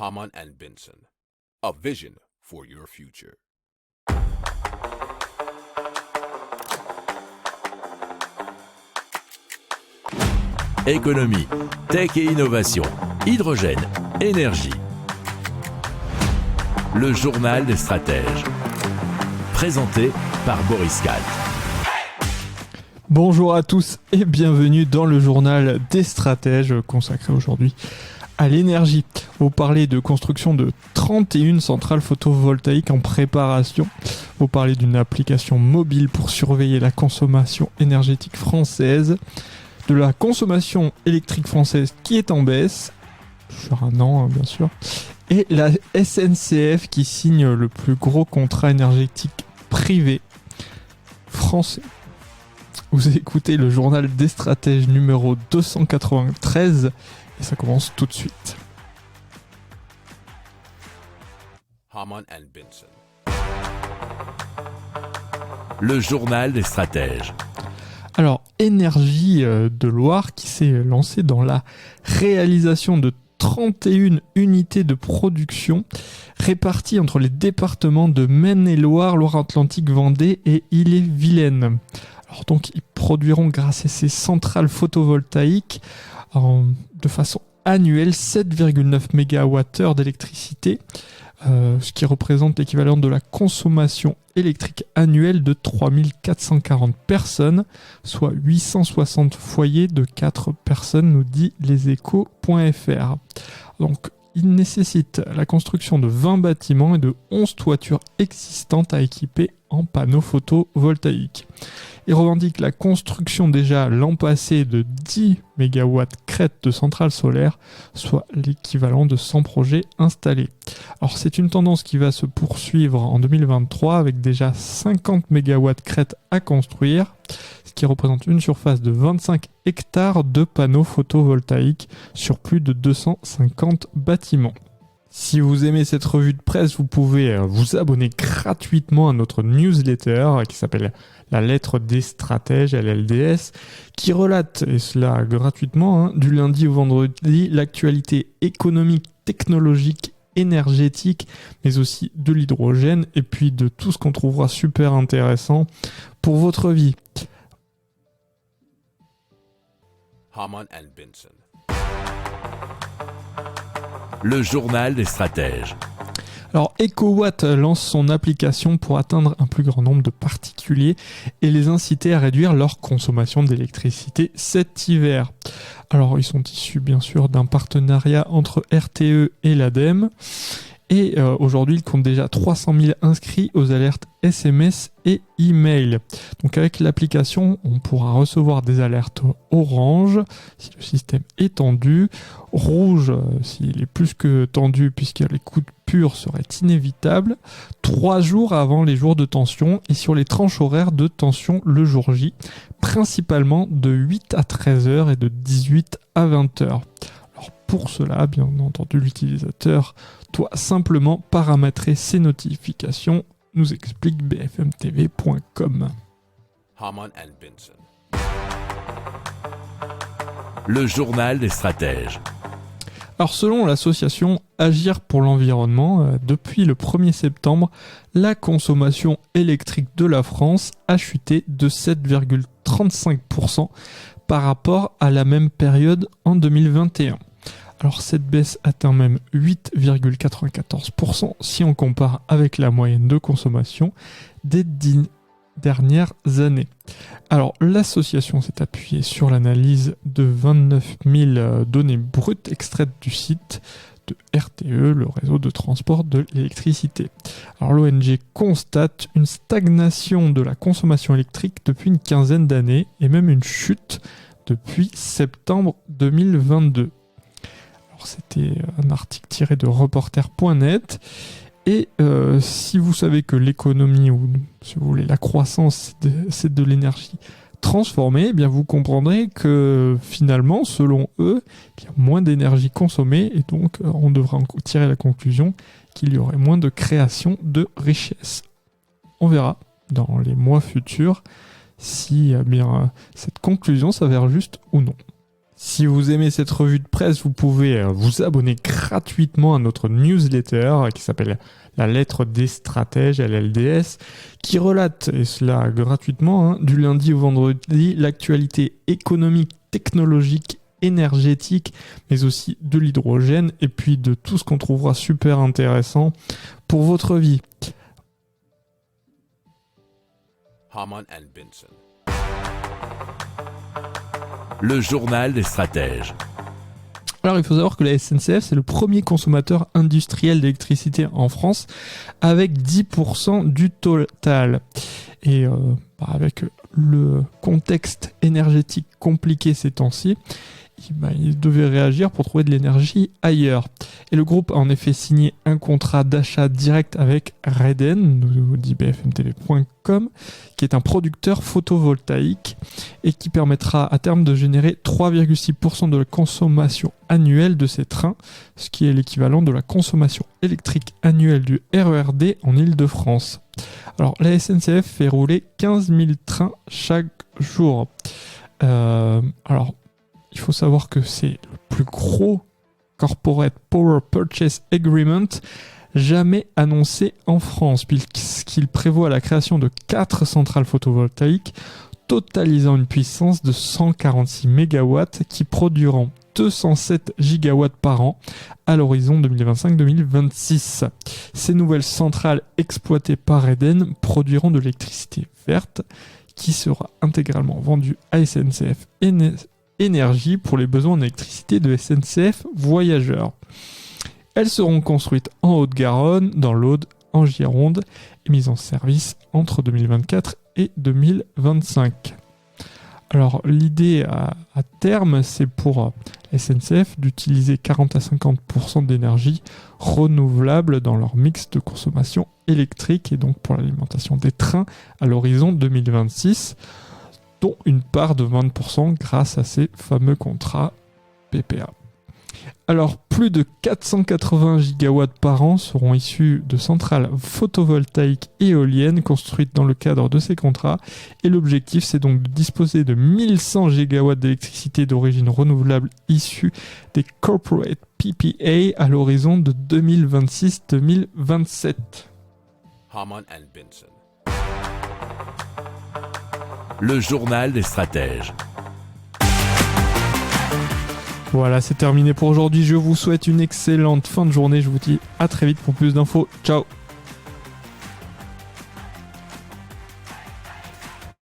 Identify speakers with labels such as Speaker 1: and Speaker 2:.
Speaker 1: Hamann and Benson, a vision for your future.
Speaker 2: Économie, tech et innovation, hydrogène, énergie. Le journal des stratèges. Présenté par Boris Kahn.
Speaker 3: Bonjour à tous et bienvenue dans le journal des stratèges consacré aujourd'hui à l'énergie. Vous parlez de construction de 31 centrales photovoltaïques en préparation. Vous parlez d'une application mobile pour surveiller la consommation énergétique française. De la consommation électrique française qui est en baisse, sur un an bien sûr. Et la SNCF qui signe le plus gros contrat énergétique privé français. Vous écoutez le journal des stratèges numéro 293 et ça commence tout de suite.
Speaker 1: Hamann and Benson.
Speaker 2: Le journal des stratèges.
Speaker 3: Alors, Énergie de Loire qui s'est lancée dans la réalisation de 31 unités de production réparties entre les départements de Maine-et-Loire, Loire-Atlantique, Vendée et Ille-et-Vilaine. Alors donc, ils produiront grâce à ces centrales photovoltaïques de façon annuelle 7,9 MWh d'électricité, ce qui représente l'équivalent de la consommation électrique annuelle de 3440 personnes, soit 860 foyers de 4 personnes, nous dit leséchos.fr. Donc, il nécessite la construction de 20 bâtiments et de 11 toitures existantes à équiper en panneaux photovoltaïques. Il revendique la construction déjà l'an passé de 10 MW crête de centrales solaires, soit l'équivalent de 100 projets installés. Alors c'est une tendance qui va se poursuivre en 2023 avec déjà 50 MW crête à construire, ce qui représente une surface de 25 hectares de panneaux photovoltaïques sur plus de 250 bâtiments. Si vous aimez cette revue de presse, vous pouvez vous abonner gratuitement à notre newsletter qui s'appelle La Lettre des Stratèges, LLDS, qui relate, et cela gratuitement, du lundi au vendredi, l'actualité économique, technologique, énergétique, mais aussi de l'hydrogène, et puis de tout ce qu'on trouvera super intéressant pour votre vie.
Speaker 1: Hamann and Benson.
Speaker 2: Le journal des stratèges.
Speaker 3: Alors EcoWatt lance son application pour atteindre un plus grand nombre de particuliers et les inciter à réduire leur consommation d'électricité cet hiver. Alors ils sont issus bien sûr d'un partenariat entre RTE et l'ADEME et aujourd'hui ils comptent déjà 300 000 inscrits aux alertes SMS et email. Donc avec l'application on pourra recevoir des alertes orange si le système est tendu, rouge s'il est plus que tendu puisque les coups de pur seraient inévitables, 3 jours avant les jours de tension et sur les tranches horaires de tension le jour J, principalement de 8 à 13h et de 18 à 20h. Alors pour cela, bien entendu, l'utilisateur doit simplement paramétrer ses notifications, nous explique bfmtv.com.
Speaker 1: Hamann and Benson.
Speaker 2: Le journal des stratèges.
Speaker 3: Alors selon l'association Agir pour l'environnement, depuis le 1er septembre, la consommation électrique de la France a chuté de 7,35% par rapport à la même période en 2021. Alors cette baisse atteint même 8,94% si on compare avec la moyenne de consommation des 10 dernières années. Alors l'association s'est appuyée sur l'analyse de 29 000 données brutes extraites du site de RTE, le réseau de transport de l'électricité. Alors l'ONG constate une stagnation de la consommation électrique depuis une quinzaine d'années et même une chute depuis septembre 2022. Alors c'était un article tiré de reporter.net. Et si vous savez que l'économie, ou si vous voulez la croissance, c'est de l'énergie transformée, eh bien vous comprendrez que finalement, selon eux, il y a moins d'énergie consommée et donc on devra en tirer la conclusion qu'il y aurait moins de création de richesse. On verra dans les mois futurs si bien cette conclusion s'avère juste ou non. Si vous aimez cette revue de presse, vous pouvez vous abonner gratuitement à notre newsletter qui s'appelle La Lettre des Stratèges, LLDS, qui relate, et cela gratuitement, du lundi au vendredi, l'actualité économique, technologique, énergétique, mais aussi de l'hydrogène, et puis de tout ce qu'on trouvera super intéressant pour votre vie.
Speaker 1: Hamann and Benson.
Speaker 2: Le journal des stratèges.
Speaker 3: Alors il faut savoir que la SNCF c'est le premier consommateur industriel d'électricité en France avec 10% du total. Et avec le contexte énergétique compliqué ces temps-ci, il devait réagir pour trouver de l'énergie ailleurs. Et le groupe a en effet signé un contrat d'achat direct avec Reden, nous dit bfmtv.com, qui est un producteur photovoltaïque et qui permettra à terme de générer 3,6% de la consommation annuelle de ces trains, ce qui est l'équivalent de la consommation électrique annuelle du RERD en Île-de-France. Alors la SNCF fait rouler 15 000 trains chaque jour. Il faut savoir que c'est le plus gros Corporate Power Purchase Agreement jamais annoncé en France, puisqu'il prévoit la création de 4 centrales photovoltaïques totalisant une puissance de 146 MW qui produiront 207 gigawatts par an à l'horizon 2025-2026. Ces nouvelles centrales exploitées par Eden produiront de l'électricité verte qui sera intégralement vendue à SNCF Énergie pour les besoins en électricité de SNCF Voyageurs. Elles seront construites en Haute-Garonne, dans l'Aude, en Gironde et mises en service entre 2024 et 2025. Alors l'idée à terme, c'est pour SNCF d'utiliser 40 à 50% d'énergie renouvelable dans leur mix de consommation électrique et donc pour l'alimentation des trains à l'horizon 2026, dont une part de 20% grâce à ces fameux contrats PPA. Alors, plus de 480 gigawatts par an seront issus de centrales photovoltaïques et éoliennes construites dans le cadre de ces contrats. Et l'objectif, c'est donc de disposer de 1100 gigawatts d'électricité d'origine renouvelable issue des corporate PPA à l'horizon de 2026-2027.
Speaker 1: Hamann and Benson.
Speaker 2: Le journal des stratèges.
Speaker 3: Voilà, c'est terminé pour aujourd'hui. Je vous souhaite une excellente fin de journée. Je vous dis à très vite pour plus d'infos. Ciao!